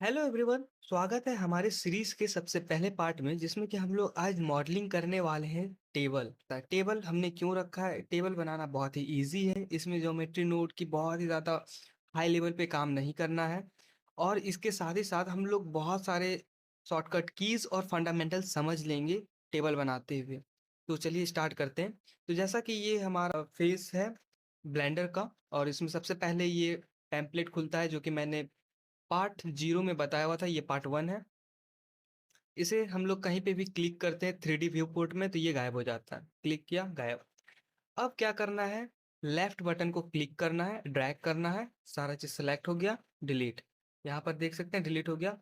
Hello everyone, स्वागत है हमारे सीरीज के सबसे पहले पार्ट में जिसमें कि हम लोग आज मॉडलिंग करने वाले हैं। टेबल हमने क्यों रखा है? टेबल बनाना बहुत ही इजी है। इसमें ज्योमेट्री नोट की बहुत ही ज़्यादा हाई लेवल पे काम नहीं करना है और इसके साथ ही साथ हम लोग बहुत सारे शॉर्टकट कीज और फंडामेंटल समझ लेंगे टेबल बनाते हुए। तो चलिए स्टार्ट करते हैं। तो जैसा कि ये हमारा फेस है ब्लेंडर का, और इसमें सबसे पहले ये टेम्पलेट खुलता है जो कि मैंने पार्ट 0 में बताया हुआ था। ये पार्ट 1 है। इसे हम लोग कहीं पे भी क्लिक करते हैं 3D व्यू पोर्ट में तो ये गायब हो जाता है। क्लिक किया, गायब। अब क्या करना है? लेफ्ट बटन को क्लिक करना है, ड्रैग करना है, सारा चीज सेलेक्ट हो गया, डिलीट। यहाँ पर देख सकते हैं डिलीट हो गया।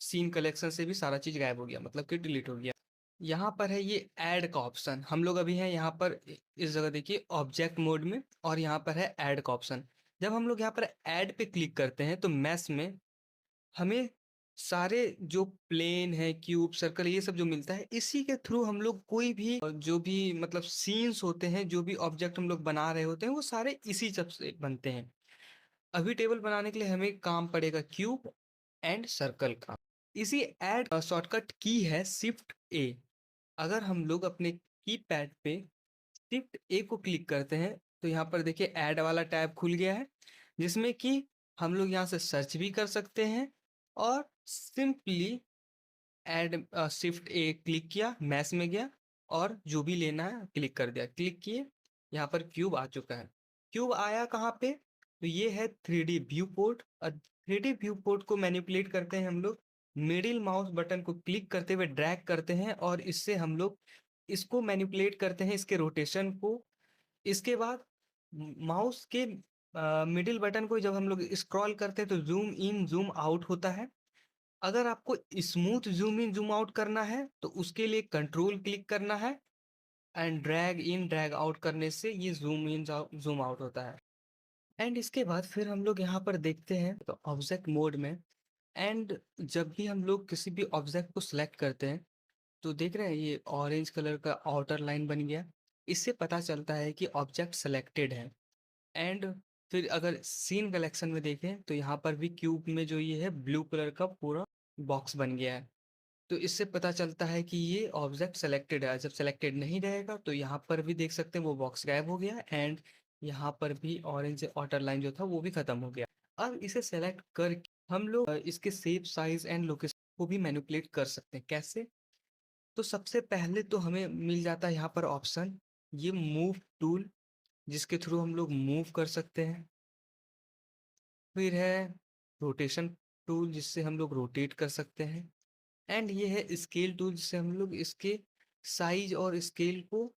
सीन कलेक्शन से भी सारा चीज गायब हो गया, मतलब कि डिलीट हो गया। यहाँ पर है ये ऐड का ऑप्शन। हम लोग अभी हैं यहाँ पर इस जगह देखिए ऑब्जेक्ट मोड में, और यहाँ पर है ऐड का ऑप्शन। जब हम लोग यहाँ पर ऐड पे क्लिक करते हैं तो मैश में हमें सारे जो प्लेन है, क्यूब, सर्कल, ये सब जो मिलता है, इसी के थ्रू हम लोग कोई भी जो भी मतलब सीन्स होते हैं, जो भी ऑब्जेक्ट हम लोग बना रहे होते हैं, वो सारे इसी सब से बनते हैं। अभी टेबल बनाने के लिए हमें काम पड़ेगा क्यूब एंड सर्कल का। इसी ऐड शॉर्टकट की है शिफ्ट ए। अगर हम लोग अपने कीपैड पे शिफ्ट ए को क्लिक करते हैं तो यहाँ पर देखिए ऐड वाला टैब खुल गया है, जिसमें कि हम लोग यहाँ से सर्च भी कर सकते हैं और सिंपली ऐड शिफ्ट ए क्लिक किया, मैश में गया और जो भी लेना है क्लिक कर दिया। क्लिक किए, यहाँ पर क्यूब आ चुका है। क्यूब आया कहाँ पे? तो ये है 3D व्यू पोर्ट। और 3D व्यू पोर्ट को मैनिपुलेट करते हैं हम लोग। मिडिल माउस बटन को क्लिक करते हुए ड्रैग करते हैं और इससे हम लोग इसको मैनिपुलेट करते हैं, इसके रोटेशन को। इसके बाद माउस के मिडिल बटन को जब हम लोग स्क्रॉल करते हैं तो जूम इन जूम आउट होता है। अगर आपको smooth zoom in zoom out करना है तो उसके लिए कंट्रोल क्लिक करना है, and drag in drag out करने से ये जूम इन जूम आउट होता है। एंड इसके बाद फिर हम लोग यहाँ पर देखते हैं तो ऑब्जेक्ट मोड में। एंड जब भी हम लोग किसी भी ऑब्जेक्ट को सिलेक्ट करते हैं तो देख रहे हैं ये ऑरेंज कलर का आउटर लाइन बन गया। इससे पता चलता है कि ऑब्जेक्ट सेलेक्टेड है। एंड फिर अगर सीन कलेक्शन में देखें तो यहाँ पर भी क्यूब में जो ये है ब्लू कलर का पूरा बॉक्स बन गया है। तो इससे पता चलता है कि ये ऑब्जेक्ट सेलेक्टेड है। जब सेलेक्टेड नहीं रहेगा तो यहाँ पर भी देख सकते हैं वो बॉक्स गायब हो गया, एंड यहाँ पर भी ऑरेंज आउटर लाइन जो था वो भी खत्म हो गया। अब इसे सेलेक्ट कर हम लोग इसके शेप, साइज एंड लोकेशन को भी मैनिपुलेट कर सकते हैं। कैसे? तो सबसे पहले तो हमें मिल जाता है यहाँ पर ऑप्शन, ये मूव टूल, जिसके थ्रू हम लोग मूव कर सकते हैं। फिर है रोटेशन टूल, जिससे हम लोग रोटेट कर सकते हैं। एंड ये है स्केल टूल, जिससे हम लोग इसके साइज और स्केल को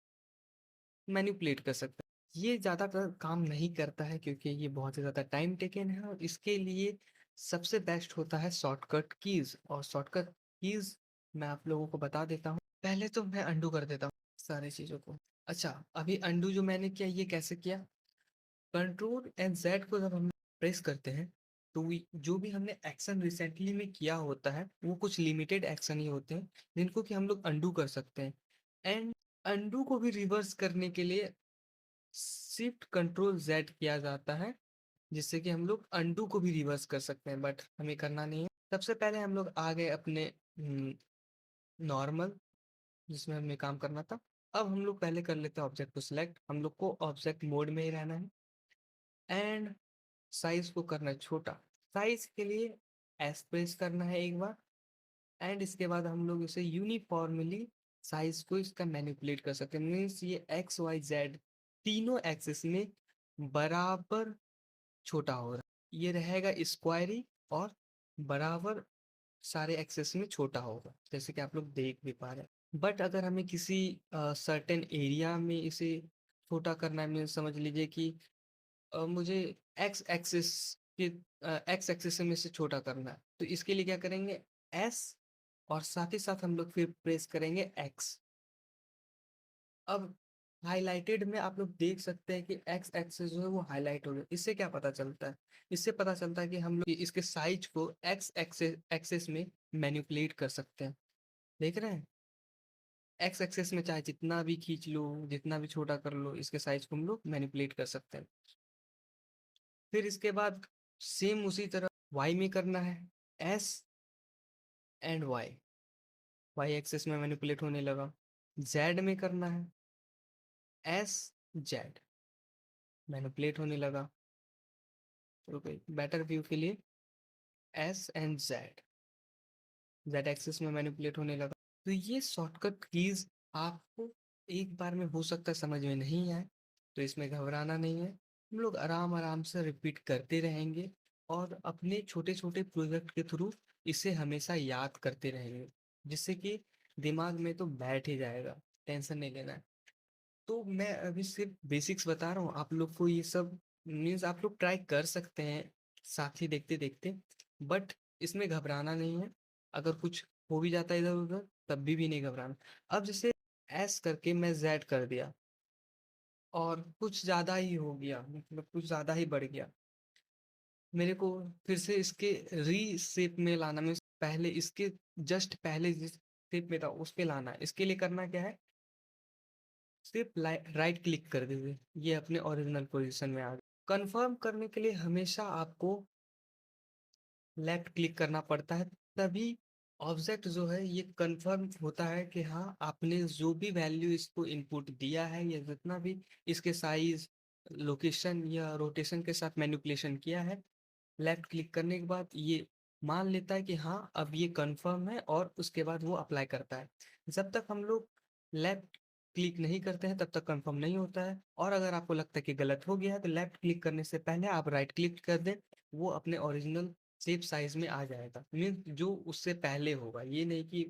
मैनिपुलेट कर सकते हैं। ये ज़्यादातर काम नहीं करता है क्योंकि ये बहुत ही ज़्यादा टाइम टेकन है, और इसके लिए सबसे बेस्ट होता है शॉर्टकट कीज। और शॉर्टकट कीज मैं आप लोगों को बता देता हूँ। पहले तो मैं अंडू कर देता हूँ सारी चीज़ों को। अच्छा, अभी अंडू जो मैंने किया ये कैसे किया? कंट्रोल एंड जेड को जब हम प्रेस करते हैं तो जो भी हमने एक्शन रिसेंटली में किया होता है वो कुछ लिमिटेड एक्शन ही होते हैं जिनको कि हम लोग अंडू कर सकते हैं। एंड अंडू को भी रिवर्स करने के लिए शिफ्ट कंट्रोल जेड किया जाता है, जिससे कि हम लोग अंडू को भी रिवर्स कर सकते हैं, बट हमें करना नहीं है। सबसे पहले हम लोग आ गए अपने नॉर्मल, जिसमें हमें काम करना था। अब हम लोग पहले कर लेते हैं ऑब्जेक्ट को सिलेक्ट। हम लोग को ऑब्जेक्ट मोड में ही रहना है, एंड साइज को करना है छोटा। साइज के लिए एस प्रेस करना है एक बार, एंड इसके बाद हम लोग इसे यूनिफॉर्मली साइज को इसका मैनिपुलेट कर सकते हैं। मीन्स ये एक्स वाई जेड तीनों एक्सिस में बराबर छोटा हो रहा है। ये रहेगा स्क्वायरी और बराबर सारे एक्सेस में छोटा होगा, जैसे कि आप लोग देख भी पा रहे हैं। बट अगर हमें किसी सर्टेन एरिया में इसे छोटा करना है, मीन्स समझ लीजिए कि मुझे एक्स एक्सिस के एक्स एक्सिस में से छोटा करना है, तो इसके लिए क्या करेंगे? एस, और साथ ही साथ हम लोग फिर प्रेस करेंगे एक्स। अब हाइलाइटेड में आप लोग देख सकते हैं कि एक्स एक्सिस जो है वो हाईलाइट हो गया। इससे क्या पता चलता है? इससे पता चलता है कि हम लोग इसके साइज को एक्स एक्सिस एक्सिस में मैनिपुलेट कर सकते हैं। देख रहे हैं? एक्स एक्सिस में चाहे जितना भी खींच लो, जितना भी छोटा कर लो, इसके साइज को हम लोग मैनिपुलेट कर सकते हैं। फिर इसके बाद सेम उसी तरह वाई में करना है। S and Y, Y axis में मैनिपुलेट होने लगा। जेड में करना है, एस जेड मैनिपुलेट होने लगा। तो बेटर व्यू के लिए S and Z, Z axis में मैनिपुलेट होने लगा। तो ये शॉर्टकट कीज आपको एक बार में हो सकता है समझ में नहीं आए, तो इसमें घबराना नहीं है। हम लोग आराम आराम से रिपीट करते रहेंगे और अपने छोटे छोटे प्रोजेक्ट के थ्रू इसे हमेशा याद करते रहेंगे, जिससे कि दिमाग में तो बैठ ही जाएगा, टेंशन नहीं लेना है। तो मैं अभी सिर्फ बेसिक्स बता रहा हूँ आप लोग को, ये सब मीन्स आप लोग ट्राई कर सकते हैं साथ ही देखते देखते, बट इसमें घबराना नहीं है। अगर कुछ हो भी जाता है इधर उधर तब भी नहीं घबराना। अब जैसे एस करके मैं जेड कर दिया और कुछ ज़्यादा ही हो गया, मतलब कुछ ज़्यादा ही बढ़ गया, मेरे को फिर से इसके री शेप में लाना, में पहले इसके जस्ट पहले जिस शेप में था उस पे लाना है। इसके लिए करना क्या है, सिर्फ राइट क्लिक कर दीजिए, ये अपने ओरिजिनल पोजीशन में आ गया। कंफर्म करने के लिए हमेशा आपको लेफ्ट क्लिक करना पड़ता है, तभी ऑब्जेक्ट जो है ये कंफर्म होता है कि हाँ आपने जो भी वैल्यू इसको इनपुट दिया है या जितना भी इसके साइज, लोकेशन या रोटेशन के साथ मैनिपुलेशन किया है, लेफ्ट क्लिक करने के बाद ये मान लेता है कि हाँ अब ये कंफर्म है और उसके बाद वो अप्लाई करता है। जब तक हम लोग लेफ्ट क्लिक नहीं करते हैं तब तक कंफर्म नहीं होता है। और अगर आपको लगता है कि गलत हो गया है तो लेफ्ट क्लिक करने से पहले आप राइट क्लिक कर दें, वो अपने ओरिजिनल शेप साइज में आ जाएगा। मीन्स जो उससे पहले होगा, ये नहीं कि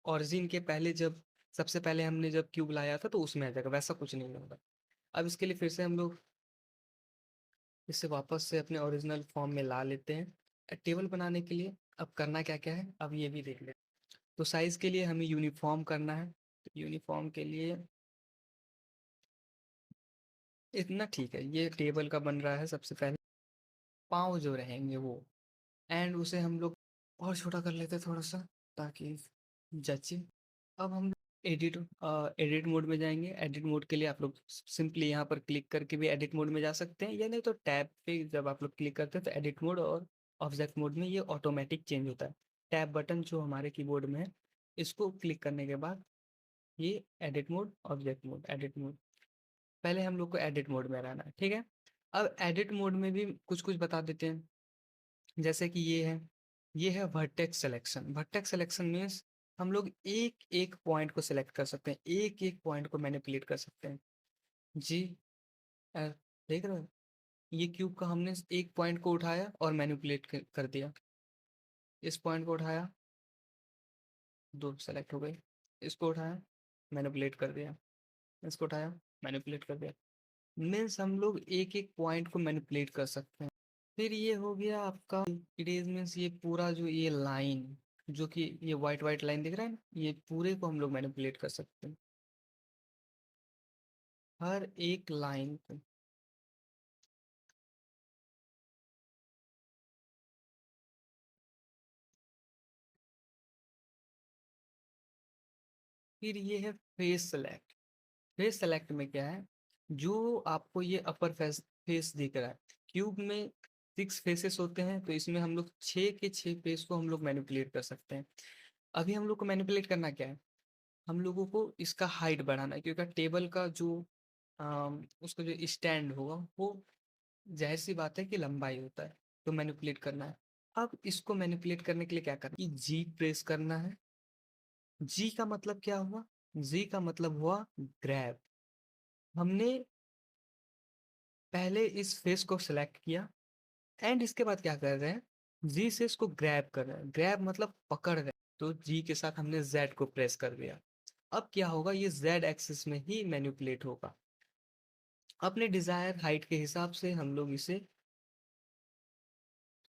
ओरिजिन के पहले जब सबसे पहले हमने जब क्यूब लाया था तो उसमें आ जाएगा, वैसा कुछ नहीं होगा। अब इसके लिए फिर से हम लोग इसे वापस से अपने ओरिजिनल फॉर्म में ला लेते हैं टेबल बनाने के लिए। अब करना क्या क्या है अब ये भी देख लें। तो साइज के लिए हमें यूनिफॉर्म करना है, तो यूनिफॉर्म के लिए इतना ठीक है, ये टेबल का बन रहा है। सबसे पहले पाँव जो रहेंगे वो, एंड उसे हम लोग और छोटा कर लेते हैं थोड़ा सा ताकि जचे। अब हम एडिट एडिट मोड में जाएंगे। एडिट मोड के लिए आप लोग सिंपली यहाँ पर क्लिक करके भी एडिट मोड में जा सकते हैं, या नहीं तो टैब पे जब आप लोग क्लिक करते हैं तो एडिट मोड और ऑब्जेक्ट मोड में ये ऑटोमेटिक चेंज होता है। टैब बटन जो हमारे कीबोर्ड में है, इसको क्लिक करने के बाद ये edit mode, object mode, edit mode, पहले हम लोग को एडिट मोड में रहना है, ठीक है। अब एडिट मोड में भी कुछ कुछ बता देते हैं, जैसे कि ये है vertex selection. Vertex selection means हम लोग एक एक पॉइंट को सिलेक्ट कर सकते हैं, एक एक पॉइंट को मैनिपुलेट कर सकते हैं। जी अ, देख रहे हो, ये क्यूब का हमने एक पॉइंट को उठाया और मैनिपुलेट कर दिया। इस पॉइंट को उठाया, दो सेलेक्ट हो गए। इसको उठाया, मैनिपुलेट कर दिया। इसको उठाया, मैनिपुलेट कर दिया। मीन्स हम लोग एक एक पॉइंट को मैनिपुलेट कर सकते हैं। फिर ये हो गया आपका इरेज, मीन्स ये पूरा जो ये लाइन, जो कि ये वाइट वाइट लाइन दिख रहा है ना, ये पूरे को हम लोग मैनिपुलेट कर सकते हैं, हर एक लाइन को। फिर ये है फेस सेलेक्ट। फेस सेलेक्ट में क्या है, जो आपको ये अपर फेस फेस दिख रहा है, क्यूब में 6 फेसेस होते हैं, तो इसमें हम लोग 6 के 6 फेस को हम लोग मैनिपुलेट कर सकते हैं। अभी हम लोग को मैनिपुलेट करना क्या है, हम लोगों को इसका हाइट बढ़ाना है, क्योंकि टेबल का जो उसका जो स्टैंड होगा वो जाहिर सी बात है कि लंबाई होता है, तो मैनिपुलेट करना है। अब इसको मैनिपुलेट करने के लिए क्या करना है, जी प्रेस करना है। जी का मतलब क्या हुआ, जी का मतलब हुआ ग्रैब। हमने पहले इस फेस को सिलेक्ट किया एंड इसके बाद क्या कर रहे हैं, जी से इसको ग्रैब कर रहे हैं। ग्रैब मतलब पकड़ रहे हैं, तो जी के साथ हमने जेड को प्रेस कर दिया। अब क्या होगा, ये जेड एक्सिस में ही मैनिपुलेट होगा। अपने डिजायर हाइट के हिसाब से हम लोग इसे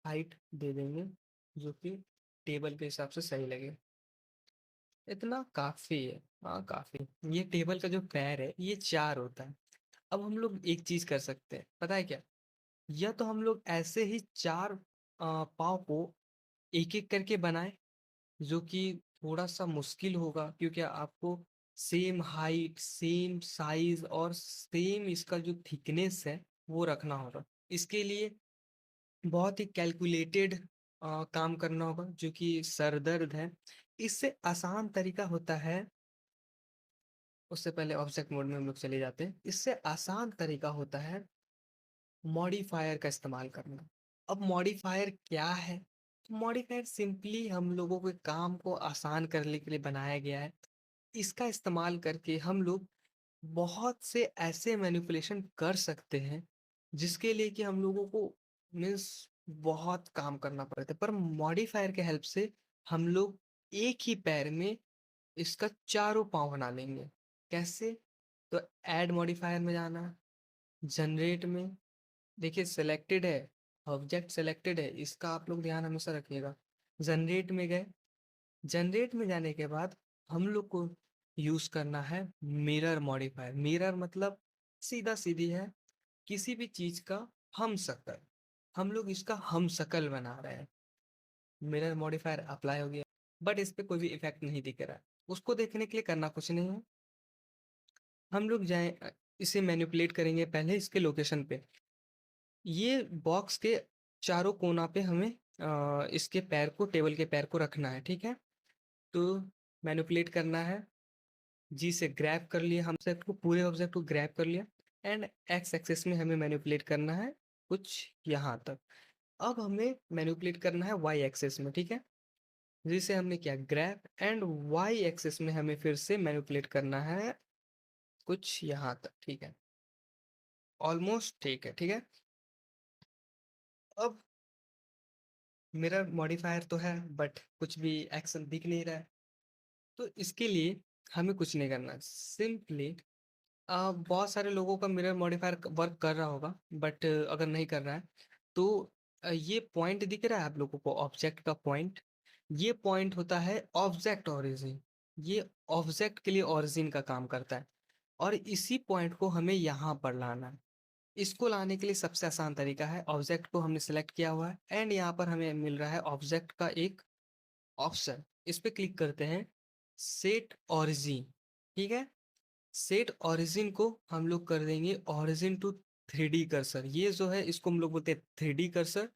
हाइट दे देंगे, जो कि टेबल के हिसाब से सही लगे। इतना काफी है, हाँ काफी। ये टेबल का जो पैर है ये 4 होता है। अब हम लोग एक चीज कर सकते हैं, पता है क्या, या तो हम लोग ऐसे ही 4 पाँव को एक एक करके बनाए, जो कि थोड़ा सा मुश्किल होगा, क्योंकि आपको सेम हाइट, सेम साइज और सेम इसका जो थिकनेस है वो रखना होगा। इसके लिए बहुत ही कैलकुलेटेड काम करना होगा, जो कि सर दर्द है। इससे आसान तरीका होता है, उससे पहले ऑब्जेक्ट मोड में हम लोग चले जाते हैं। इससे आसान तरीका होता है मॉडिफायर का इस्तेमाल करना। अब मॉडिफायर क्या है? मॉडिफायर सिंपली हम लोगों के काम को आसान करने के लिए बनाया गया है। इसका इस्तेमाल करके हम लोग बहुत से ऐसे मैनिपुलेशन कर सकते हैं जिसके लिए कि हम लोगों को मीन्स बहुत काम करना पड़ता है, पर मॉडिफायर के हेल्प से हम लोग एक ही पैर में इसका चारों पाँव बना लेंगे। कैसे? तो ऐड मॉडिफायर में जाना, जनरेट में, देखिए सेलेक्टेड है, ऑब्जेक्ट सेलेक्टेड है, इसका आप लोग ध्यान हमेशा रखिएगा। जनरेट में गए, जनरेट में जाने के बाद हम लोग को यूज करना है मिरर मॉडिफायर। मिरर मतलब सीधा सीधी है, किसी भी चीज का हम शक्ल, हम लोग इसका हम शक्ल बना रहे हैं। मिरर मॉडिफायर अप्लाई हो गया, बट इस पे कोई भी इफेक्ट नहीं दिख रहा है। उसको देखने के लिए करना कुछ नहीं है, हम लोग जाएं, इसे मैनिपुलेट करेंगे पहले इसके लोकेशन पे। ये बॉक्स के चारों कोना पे हमें इसके पैर को, टेबल के पैर को रखना है, ठीक है। तो मैनिपुलेट करना है, जी से ग्रैब कर लिया, हम ऑब्जेक्ट को, पूरे ऑब्जेक्ट को ग्रैब कर लिया, एंड एक्स एक्सिस में हमें मैनिपुलेट करना है कुछ यहाँ तक। अब हमें मैनिपुलेट करना है वाई एक्सिस में, ठीक है। जिसे हमने किया ग्रैब, एंड वाई एक्सिस में हमें फिर से मैनिपुलेट करना है कुछ यहाँ तक, ठीक है। ऑलमोस्ट ठीक है, ठीक है। अब मिरर मॉडिफायर तो है, बट कुछ भी एक्शन दिख नहीं रहा है। तो इसके लिए हमें कुछ नहीं करना, सिंपली बहुत सारे लोगों का मिरर मॉडिफायर वर्क कर रहा होगा, बट अगर नहीं कर रहा है तो ये पॉइंट दिख रहा है आप लोगों को, ऑब्जेक्ट का पॉइंट। ये पॉइंट होता है ऑब्जेक्ट ओरिजिन। ये ऑब्जेक्ट के लिए ओरिजिन का काम करता है, और इसी पॉइंट को हमें यहाँ पर लाना है। इसको लाने के लिए सबसे आसान तरीका है, ऑब्जेक्ट को हमने सेलेक्ट किया हुआ है, एंड यहाँ पर हमें मिल रहा है ऑब्जेक्ट का एक ऑप्शन। इस पे क्लिक करते हैं, सेट ओरिजिन, ठीक है। सेट ओरिजिन को हम लोग कर देंगे ओरिजिन टू 3D कर्सर। ये जो है इसको हम लोग बोलते हैं 3D cursor,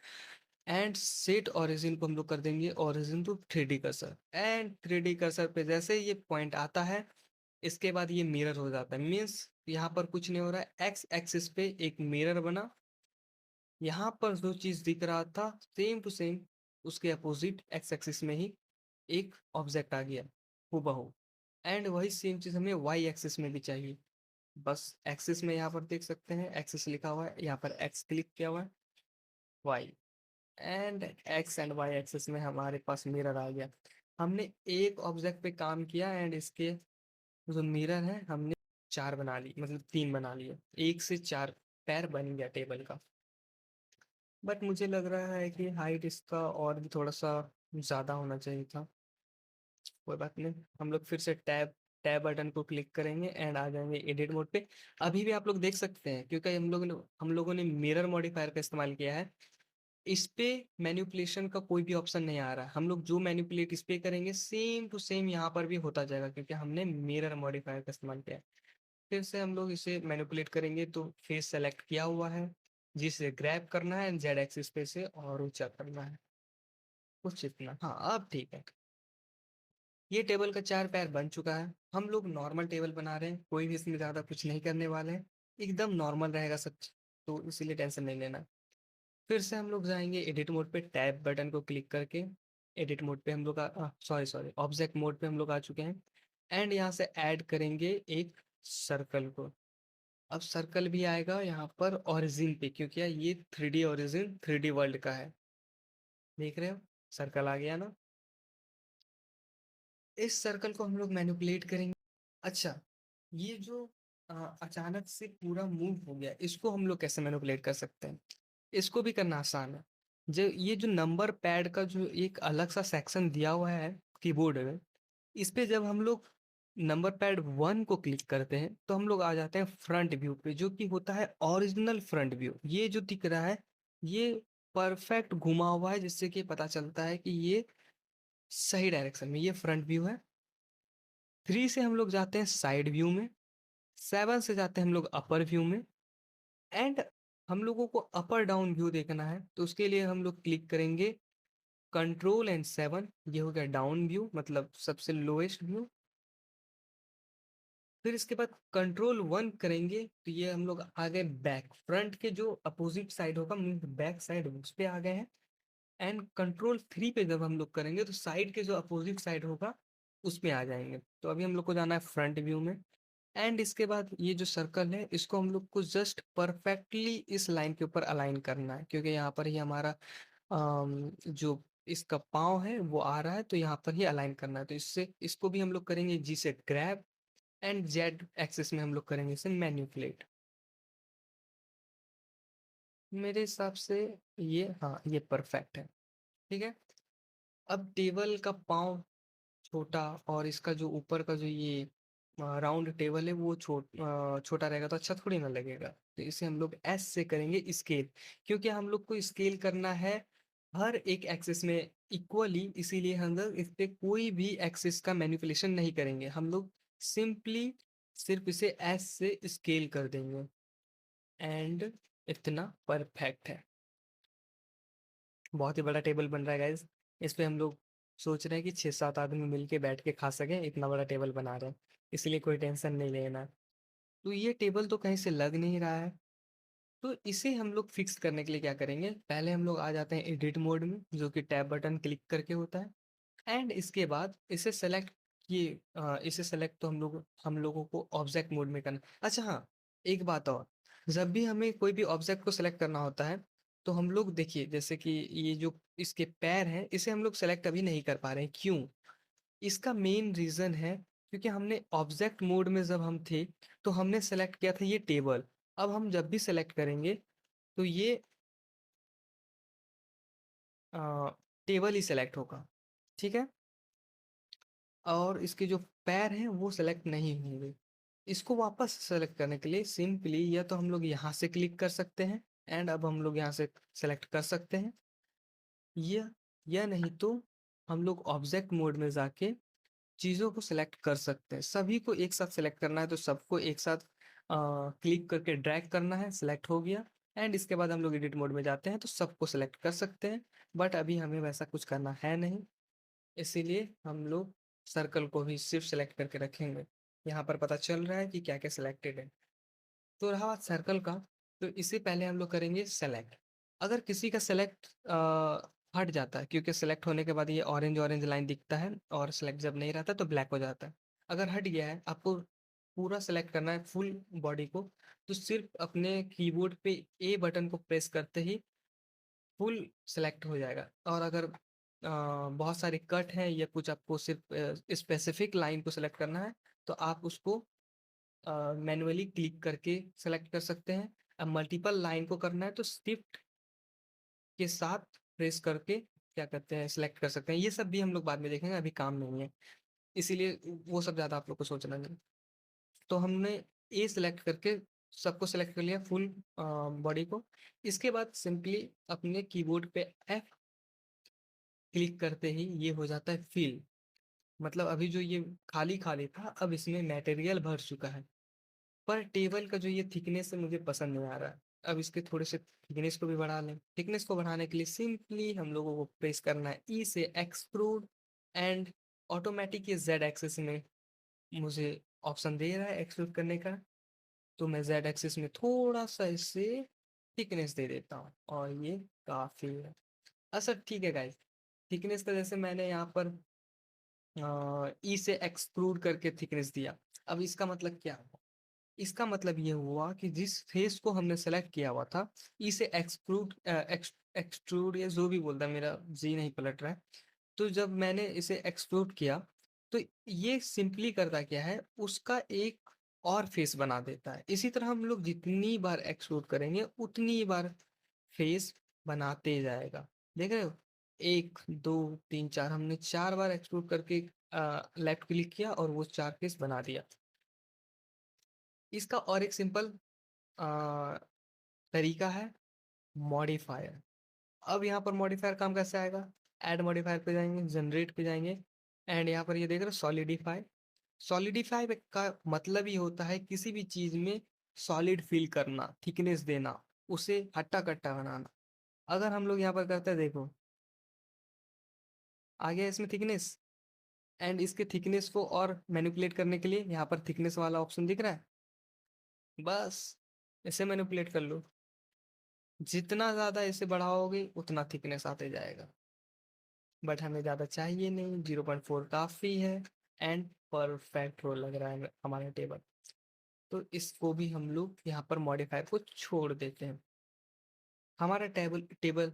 and set origin को हम लोग कर देंगे origin to 3D cursor. And 3D cursor पे जैसे ये पॉइंट आता है, इसके बाद ये मिरर हो जाता है। मीन्स यहाँ पर कुछ नहीं हो रहा है, एक्स एक्सिस पे एक मिरर बना, यहाँ पर जो चीज दिख रहा था सेम टू सेम उसके अपोजिट एक्स एक्सिस में ही एक ऑब्जेक्ट आ गया हूबहू। एंड वही सेम चीज हमें वाई एक्सिस में भी चाहिए। बस एक्सिस में यहाँ पर देख सकते हैं, एक्सिस लिखा हुआ है, यहाँ पर एक्स क्लिक किया हुआ है, Y, and X and Y axis में हमारे पास मिरर आ गया। हमने एक ऑब्जेक्ट पे काम किया, एंड इसके जो मिरर है हमने चार बना ली, मतलब तीन बना लिए, एक से चार पैर बन गया टेबल का। बट मुझे लग रहा है कि हाइट इसका और भी थोड़ा सा ज़्यादा होना चाहिए था। कोई बात नहीं, हम लोग फिर से टैब टैब बटन को क्लिक करेंगे एंड आ जाएंगे एडिट मोड पे। अभी भी आप लोग देख सकते हैं, क्योंकि हम लोगों ने मिरर मॉडिफायर का इस्तेमाल किया है। इस पे मैनिपुलेशन का कोई भी ऑप्शन नहीं आ रहा है। हम लोग जो मैनिपुलेट इस पे करेंगे सेम टू सेम यहाँ पर भी होता जाएगा, क्योंकि हमने मिरर मॉडिफायर का इस्तेमाल किया है। फिर से हम लोग इसे मैनिपुलेट करेंगे, तो फेस सेलेक्ट किया हुआ है, जिसे ग्रैब करना है जेड एक्सिस पे से और ऊंचा करना है कुछ इतना। हाँ, अब ठीक है। ये टेबल का चार पैर बन चुका है। हम लोग नॉर्मल टेबल बना रहे हैं, कोई भी इसमें ज़्यादा कुछ नहीं करने वाले हैं, एकदम नॉर्मल रहेगा सब, तो इसीलिए टेंशन नहीं लेना। फिर से हम लोग जाएंगे एडिट मोड पे, टैब बटन को क्लिक करके एडिट मोड पे हम लोग सॉरी सॉरी ऑब्जेक्ट मोड पे हम लोग आ चुके हैं, एंड यहाँ से ऐड करेंगे एक सर्कल को। अब सर्कल भी आएगा यहाँ पर ओरिजिन पे, क्योंकि यार ये 3D ओरिजिन 3D वर्ल्ड का है। देख रहे हो, सर्कल आ गया ना। इस सर्कल को हम लोग मैनिपुलेट करेंगे। अच्छा, ये जो अचानक से पूरा मूव हो गया, इसको हम लोग कैसे मैनिपुलेट कर सकते हैं? इसको भी करना आसान है। जो ये जो नंबर पैड का जो एक अलग सा सेक्शन दिया हुआ है कीबोर्ड में, इस पे जब हम लोग नंबर पैड 1 को क्लिक करते हैं तो हम लोग आ जाते हैं फ्रंट व्यू पे, जो कि होता है ओरिजिनल फ्रंट व्यू। ये जो दिख रहा है, ये परफेक्ट घुमा हुआ है, जिससे कि पता चलता है कि ये सही डायरेक्शन में, ये फ्रंट व्यू है। 3 से हम लोग जाते हैं साइड व्यू में, 7 से जाते हैं हम लोग अपर व्यू में, एंड हम लोगों को अपर डाउन व्यू देखना है, तो उसके लिए हम लोग क्लिक करेंगे Ctrl+7, ये हो गया डाउन व्यू, मतलब सबसे लोएस्ट व्यू। फिर इसके बाद Ctrl+1 करेंगे तो ये हम लोग आ गए बैक, फ्रंट के जो अपोजिट साइड होगा, बैक साइड, उस पे आ गए हैं। एंड Ctrl+3 पे जब हम लोग करेंगे तो साइड के जो अपोजिट साइड होगा उस पे आ जाएंगे। तो अभी हम लोग को जाना है फ्रंट व्यू में। एंड इसके बाद ये जो सर्कल है इसको हम लोग को जस्ट परफेक्टली इस लाइन के ऊपर अलाइन करना है, क्योंकि यहाँ पर ही हमारा जो इसका पाँव है वो आ रहा है, तो यहाँ पर ही अलाइन करना है। तो इससे इसको भी हम लोग करेंगे जी से ग्रैब, एंड जेड एक्सिस में हम लोग करेंगे इसे मैन्युपुलेट। मेरे हिसाब से ये, हाँ, ये परफेक्ट है। ठीक है। अब टेबल का पाँव छोटा और इसका जो ऊपर का जो ये राउंड टेबल है वो छोटा रहेगा तो अच्छा थोड़ी ना लगेगा। तो इसे हम लोग एस से करेंगे स्केल, क्योंकि हम लोग को स्केल करना है हर एक एक्सिस में इक्वली, इसीलिए हम लोग इस पे कोई भी एक्सिस का मैनिपुलेशन नहीं करेंगे। हम लोग सिंपली सिर्फ इसे एस से स्केल कर देंगे। एंड इतना परफेक्ट है। बहुत ही बड़ा टेबल बन रहा है गाइज। इस पे हम लोग सोच रहे हैं कि 6-7 आदमी मिलके बैठ के खा सकें, इतना बड़ा टेबल बना रहे हैं, इसलिए कोई टेंशन नहीं लेना। तो ये टेबल तो कहीं से लग नहीं रहा है। तो इसे हम लोग फिक्स करने के लिए क्या करेंगे, पहले हम लोग आ जाते हैं एडिट मोड में, जो कि टैब बटन क्लिक करके होता है। एंड इसके बाद इसे सेलेक्ट, ये इसे सेलेक्ट तो हम लोगों को ऑब्जेक्ट मोड में करना। अच्छा हाँ, एक बात और, जब भी हमें कोई भी ऑब्जेक्ट को सेलेक्ट करना होता है तो हम लोग देखिए, जैसे कि ये जो इसके पैर हैं इसे हम लोग सेलेक्ट अभी नहीं कर पा रहे हैं, क्यों? इसका मेन रीजन है क्योंकि हमने ऑब्जेक्ट मोड में जब हम थे तो हमने सेलेक्ट किया था ये टेबल। अब हम जब भी सेलेक्ट करेंगे तो ये टेबल ही सेलेक्ट होगा। ठीक है। और इसके जो पैर हैं वो सेलेक्ट नहीं होंगे। इसको वापस सेलेक्ट करने के लिए सिंपली या तो हम लोग यहाँ से क्लिक कर सकते हैं, एंड अब हम लोग यहाँ से सेलेक्ट कर सकते हैं, या नहीं तो हम लोग ऑब्जेक्ट मोड में जाके चीज़ों को सिलेक्ट कर सकते हैं। सभी को एक साथ सिलेक्ट करना है तो सबको एक साथ क्लिक करके ड्रैग करना है, सिलेक्ट हो गया। एंड इसके बाद हम लोग एडिट मोड में जाते हैं तो सबको सिलेक्ट कर सकते हैं। बट अभी हमें वैसा कुछ करना है नहीं, इसीलिए हम लोग सर्कल को भी सिर्फ सेलेक्ट करके रखेंगे। यहाँ पर पता चल रहा है कि क्या क्या सिलेक्टेड है। तो रहा बात सर्कल का, तो इसे पहले हम लोग करेंगे सेलेक्ट। अगर किसी का सेलेक्ट हट जाता है, क्योंकि सेलेक्ट होने के बाद ये ऑरेंज ऑरेंज लाइन दिखता है और सेलेक्ट जब नहीं रहता तो ब्लैक हो जाता है। अगर हट गया है, आपको पूरा सेलेक्ट करना है फुल बॉडी को, तो सिर्फ अपने कीबोर्ड पे ए बटन को प्रेस करते ही फुल सेलेक्ट हो जाएगा। और अगर बहुत सारे कट हैं या कुछ आपको सिर्फ स्पेसिफिक लाइन को सेलेक्ट करना है तो आप उसको मैनुअली क्लिक करके सेलेक्ट कर सकते हैं। अब मल्टीपल लाइन को करना है तो शिफ्ट के साथ प्रेस करके क्या करते हैं, सेलेक्ट कर सकते हैं। ये सब भी हम लोग बाद में देखेंगे, अभी काम नहीं है, इसीलिए वो सब ज़्यादा आप लोग को सोचना नहीं। तो हमने ए सेलेक्ट करके सबको सेलेक्ट कर लिया, फुल बॉडी को। इसके बाद सिंपली अपने कीबोर्ड पे एफ क्लिक करते ही ये हो जाता है फिल। मतलब अभी जो ये खाली खाली था अब इसमें मटेरियल भर चुका है। पर टेबल का जो ये थिकनेस है मुझे पसंद नहीं आ रहा है। अब इसके थोड़े से थिकनेस को भी बढ़ा लें। थिकनेस को बढ़ाने के लिए सिंपली हम लोगों को प्रेस करना है ई से एक्सट्रूड, एंड ऑटोमेटिक ये जेड एक्सिस में मुझे ऑप्शन दे रहा है एक्सट्रूड करने का। तो मैं जेड एक्सिस में थोड़ा सा इसे थिकनेस दे देता हूँ और ये काफ़ी है। अच्छा ठीक है गाइस, थिकनेस का जैसे मैंने यहाँ पर ई से एक्सट्रूड करके थिकनेस दिया। अब इसका मतलब क्या हुआ? इसका मतलब ये हुआ कि जिस फेस को हमने सेलेक्ट किया हुआ था, इसे एक्सट्रूड या जो भी बोलता है, मेरा जी नहीं पलट रहा है। तो जब मैंने इसे एक्सट्रूड किया तो ये सिंपली करता क्या है, उसका एक और फेस बना देता है। इसी तरह हम लोग जितनी बार एक्सट्रूड करेंगे उतनी बार फेस बनाते जाएगा। देख रहे हो, 1 2 3 4, हमने 4 बार एक्सट्रूड करके लेफ्ट क्लिक किया और वो 4 फेस बना दिया। इसका और एक सिंपल तरीका है मॉडिफायर। अब यहाँ पर मॉडिफायर काम कैसे आएगा, ऐड मॉडिफायर पे जाएंगे, जनरेट पे जाएंगे, एंड यहाँ पर ये देख रहे हो सॉलिडिफाई। सॉलिडिफाई का मतलब ही होता है किसी भी चीज में सॉलिड फील करना, थिकनेस देना, उसे हट्टा कट्टा बनाना। अगर हम लोग यहाँ पर करते हैं, देखो आ गया इसमें थिकनेस। एंड इसके थिकनेस को और मैनिपुलेट करने के लिए यहाँ पर थिकनेस वाला ऑप्शन दिख रहा है, बस इसे मैनिपुलेट कर लो। जितना ज़्यादा इसे बढ़ाओगे उतना थिकनेस आते जाएगा, बट हमें ज़्यादा चाहिए नहीं, 0.4 काफ़ी है। एंड परफेक्ट रोल लग रहा है हमारा टेबल। तो इसको भी हम लोग यहाँ पर मॉडिफायर को छोड़ देते हैं। हमारा table table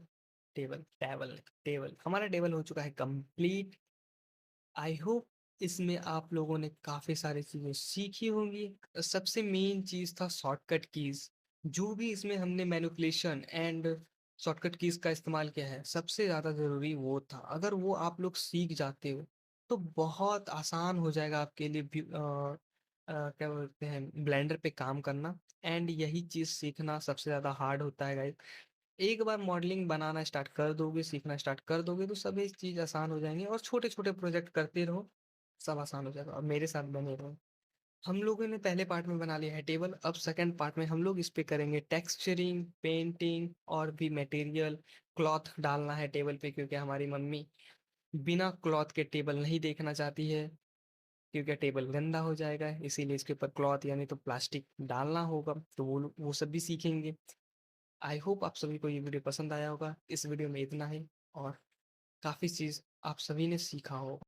table table table हमारा टेबल हो चुका है कंप्लीट। आई होप इसमें आप लोगों ने काफ़ी सारी चीज़ें सीखी होंगी। सबसे मेन चीज़ था शॉर्टकट कीज़। जो भी इसमें हमने मैनिपुलेशन एंड शॉर्टकट कीज़ का इस्तेमाल किया है, सबसे ज़्यादा ज़रूरी वो था। अगर वो आप लोग सीख जाते हो तो बहुत आसान हो जाएगा आपके लिए भी, क्या बोलते हैं, ब्लेंडर पे काम करना। एंड यही चीज़ सीखना सबसे ज़्यादा हार्ड होता है गाइस। एक बार मॉडलिंग बनाना स्टार्ट कर दोगे, सीखना स्टार्ट कर दोगे, तो सभी चीज़ आसान हो जाएंगी और छोटे छोटे प्रोजेक्ट करते रहो, सब आसान हो जाएगा। और मेरे साथ बने रहो। हम लोगों ने पहले पार्ट में बना लिया है टेबल, अब सेकंड पार्ट में हम लोग इस पे करेंगे टेक्सचरिंग, पेंटिंग और भी मटेरियल। क्लॉथ डालना है टेबल पे, क्योंकि हमारी मम्मी बिना क्लॉथ के टेबल नहीं देखना चाहती है, क्योंकि टेबल गंदा हो जाएगा। इसीलिए इसके ऊपर क्लॉथ यानी तो प्लास्टिक डालना होगा, तो वो सब भी सीखेंगे। आई होप आप सभी को ये वीडियो पसंद आया होगा। इस वीडियो में इतना ही, और काफ़ी चीज़ आप सभी ने सीखा होगा।